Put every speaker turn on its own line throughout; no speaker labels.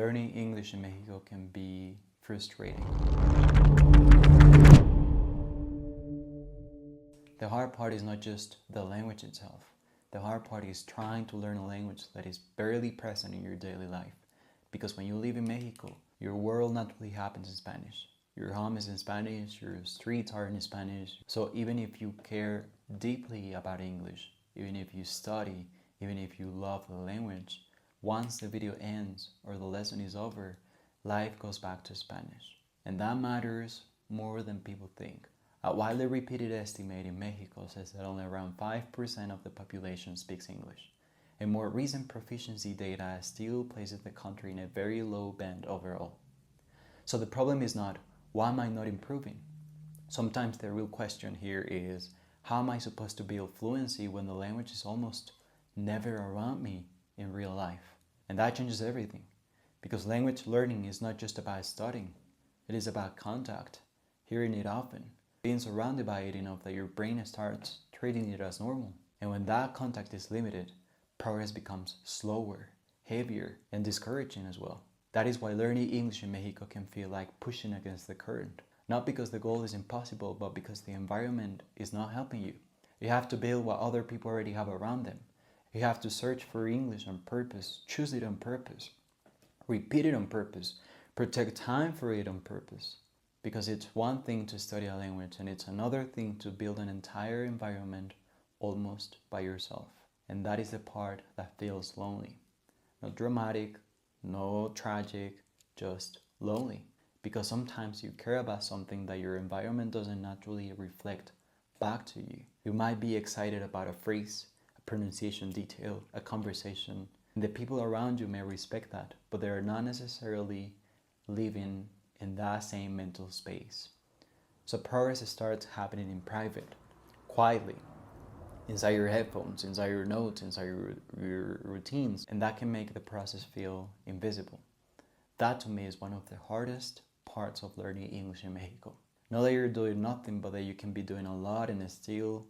Learning English in Mexico can be frustrating. The hard part is not just the language itself. The hard part is trying to learn a language that is barely present in your daily life. Because when you live in Mexico, your world naturally happens in Spanish. Your home is in Spanish, your streets are in Spanish. So even if you care deeply about English, even if you study, even if you love the language, once the video ends or the lesson is over, life goes back to Spanish. And that matters more than people think. A widely repeated estimate in Mexico says that only around 5% of the population speaks English. And more recent proficiency data still places the country in a very low band overall. So the problem is not, why am I not improving? Sometimes the real question here is, how am I supposed to build fluency when the language is almost never around me in real life? And that changes everything. Because language learning is not just about studying. It is about contact, hearing it often, being surrounded by it enough that your brain starts treating it as normal. And when that contact is limited, progress becomes slower, heavier, and discouraging as well. That is why learning English in Mexico can feel like pushing against the current. Not because the goal is impossible, but because the environment is not helping you. You have to build what other people already have around them. You have to search for English on purpose, choose it on purpose, repeat it on purpose, protect time for it on purpose. Because it's one thing to study a language and it's another thing to build an entire environment almost by yourself. And that is the part that feels lonely. Not dramatic, no tragic, just lonely. Because sometimes you care about something that your environment doesn't naturally reflect back to you. You might be excited about a phrase, a pronunciation detail, a conversation. And the people around you may respect that, but they are not necessarily living in that same mental space. So progress starts happening in private, quietly, inside your headphones, inside your notes, inside your routines, and that can make the process feel invisible. That to me is one of the hardest parts of learning English in Mexico. Not that you're doing nothing, but that you can be doing a lot and still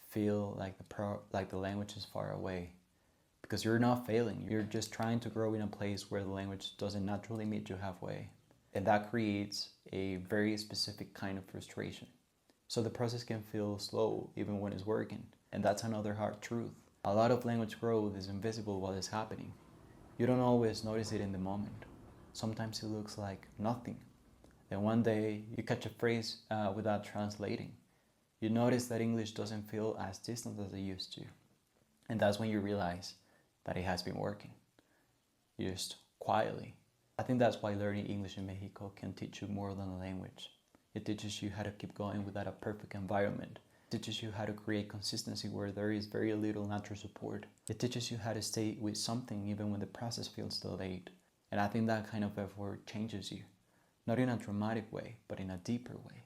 feel like the language is far away. Because you're not failing, you're just trying to grow in a place where the language doesn't naturally meet you halfway. And that creates a very specific kind of frustration. So the process can feel slow even when it's working. And that's another hard truth. A lot of language growth is invisible while it's happening. You don't always notice it in the moment. Sometimes it looks like nothing. Then one day you catch a phrase without translating. You notice that English doesn't feel as distant as it used to. And that's when you realize that it has been working. Just quietly. I think that's why learning English in Mexico can teach you more than a language. It teaches you how to keep going without a perfect environment. It teaches you how to create consistency where there is very little natural support. It teaches you how to stay with something even when the process feels delayed. And I think that kind of effort changes you. Not in a dramatic way, but in a deeper way.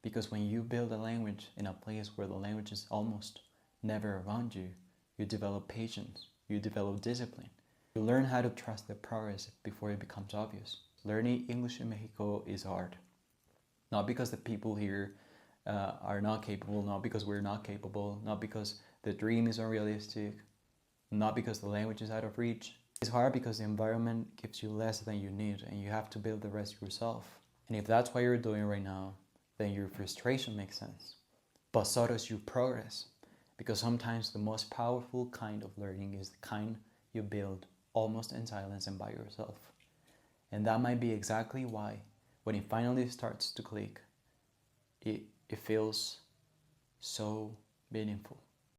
Because when you build a language in a place where the language is almost never around you, you develop patience, you develop discipline. You learn how to trust the progress before it becomes obvious. Learning English in Mexico is hard. Not because the people here are not capable, not because we're not capable, not because the dream is unrealistic, not because the language is out of reach. It's hard because the environment gives you less than you need and you have to build the rest yourself. And if that's what you're doing right now, then your frustration makes sense. But so does your progress. Because sometimes the most powerful kind of learning is the kind you build almost in silence and by yourself. And that might be exactly why, when it finally starts to click, it feels so meaningful.